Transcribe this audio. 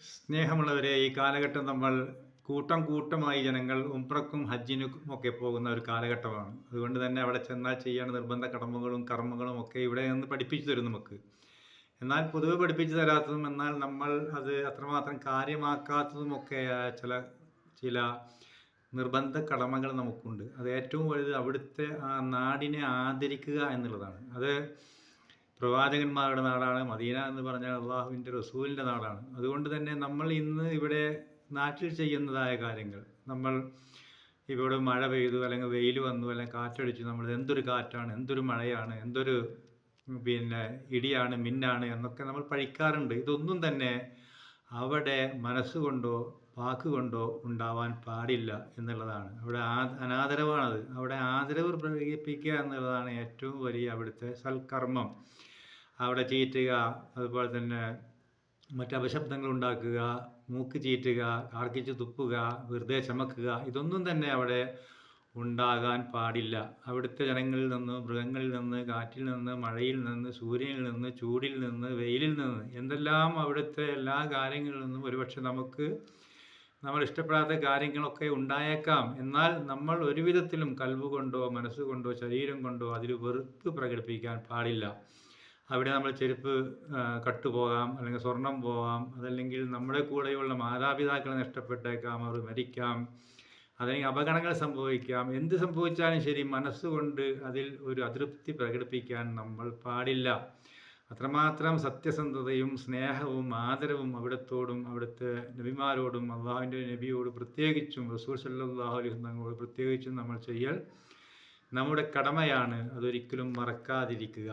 സ്നേഹമുള്ളവരെ, ഈ കാലഘട്ടം നമ്മൾ കൂട്ടം കൂട്ടമായി ജനങ്ങൾ ഉംറക്കും ഹജ്ജിനും ഒക്കെ പോകുന്ന ഒരു കാലഘട്ടമാണ്. അതുകൊണ്ട് തന്നെ അവിടെ ചെന്നാൽ ചെയ്യേണ്ട നിർബന്ധ കടമകളും കർമ്മങ്ങളും ഒക്കെ ഇവിടെ നിന്ന് പഠിപ്പിച്ചു തരും നമുക്ക്. എന്നാൽ പൊതുവെ പഠിപ്പിച്ചു തരാത്തതും, എന്നാൽ നമ്മൾ അത് അത്രമാത്രം കാര്യമാക്കാത്തതുമൊക്കെയായ ചില നിർബന്ധ കടമകൾ നമുക്കുണ്ട്. അത് ഏറ്റവും വലുത് അവിടുത്തെ ആ നാടിനെ ആദരിക്കുക എന്നുള്ളതാണ്. അത് പ്രവാചകന്മാരുടെ നാടാണ്. മദീന എന്ന് പറഞ്ഞാൽ അള്ളാഹുവിൻ്റെ റസൂലിൻ്റെ നാടാണ്. അതുകൊണ്ട് തന്നെ നമ്മൾ ഇന്ന് ഇവിടെ നാട്ടിൽ ചെയ്യുന്നതായ കാര്യങ്ങൾ, നമ്മൾ ഇവിടെ മഴ പെയ്തു, അല്ലെങ്കിൽ വെയിൽ വന്നു, അല്ലെങ്കിൽ കാറ്റടിച്ചു, നമ്മൾ എന്തൊരു കാറ്റാണ്, എന്തൊരു മഴയാണ്, എന്തൊരു ഇടിയാണ്, മിന്നാണ് എന്നൊക്കെ നമ്മൾ പഴിക്കാറുണ്ട്. ഇതൊന്നും തന്നെ അവിടെ മനസ്സുകൊണ്ടോ വാക്കുകൊണ്ടോ ഉണ്ടാവാൻ പാടില്ല എന്നുള്ളതാണ്. അവിടെ അനാദരവാണത്. അവിടെ ആദരവ് പ്രകടിപ്പിക്കുക എന്നുള്ളതാണ് ഏറ്റവും വലിയ അവിടുത്തെ സൽക്കർമ്മം. അവിടെ ചീറ്റുക, അതുപോലെ തന്നെ മറ്റ് അപശബ്ദങ്ങൾ ഉണ്ടാക്കുക, മൂക്ക് ചീറ്റുക, കാർക്കിച്ച് തുപ്പുക, വെറുതെ ചമക്കുക, ഇതൊന്നും തന്നെ അവിടെ ഉണ്ടാകാൻ പാടില്ല. അവിടുത്തെ ജനങ്ങളിൽ നിന്ന്, മൃഗങ്ങളിൽ നിന്ന്, കാറ്റിൽ നിന്ന്, മഴയിൽ നിന്ന്, സൂര്യനിൽ നിന്ന്, ചൂടിൽ നിന്ന്, വെയിലിൽ നിന്ന്, എന്തെല്ലാം അവിടുത്തെ എല്ലാ കാര്യങ്ങളിൽ നിന്നും ഒരുപക്ഷെ നമ്മൾ ഇഷ്ടപ്പെടാത്ത കാര്യങ്ങളൊക്കെ ഉണ്ടായേക്കാം. എന്നാൽ നമ്മൾ ഒരു വിധത്തിലും കൽവുകൊണ്ടോ മനസ്സുകൊണ്ടോ ശരീരം കൊണ്ടോ അതിൽ വെറുപ്പ് പ്രകടിപ്പിക്കാൻ പാടില്ല. അവിടെ നമ്മൾ ചെരുപ്പ് കട്ടുപോകാം, അല്ലെങ്കിൽ സ്വർണം പോകാം, അതല്ലെങ്കിൽ നമ്മുടെ കൂടെയുള്ള മാതാപിതാക്കളെ നഷ്ടപ്പെട്ടേക്കാം, അവർ മരിക്കാം, അതല്ലെങ്കിൽ അപകടങ്ങൾ സംഭവിക്കാം. എന്ത് സംഭവിച്ചാലും ശരി, മനസ്സുകൊണ്ട് അതിൽ ഒരു അതൃപ്തി പ്രകടിപ്പിക്കാൻ നമ്മൾ പാടില്ല. അത്രമാത്രം സത്യസന്ധതയും സ്നേഹവും ആദരവും അവിടത്തോടും അവിടുത്തെ നബിമാരോടും അള്ളാഹുവിൻ്റെ നബിയോട് പ്രത്യേകിച്ചും റസൂൽ സല്ലല്ലാഹു അലൈഹി വസല്ലമയോട് പ്രത്യേകിച്ചും നമ്മൾ ചെയ്യൽ നമ്മുടെ കടമയാണ്. അതൊരിക്കലും മറക്കാതിരിക്കുക.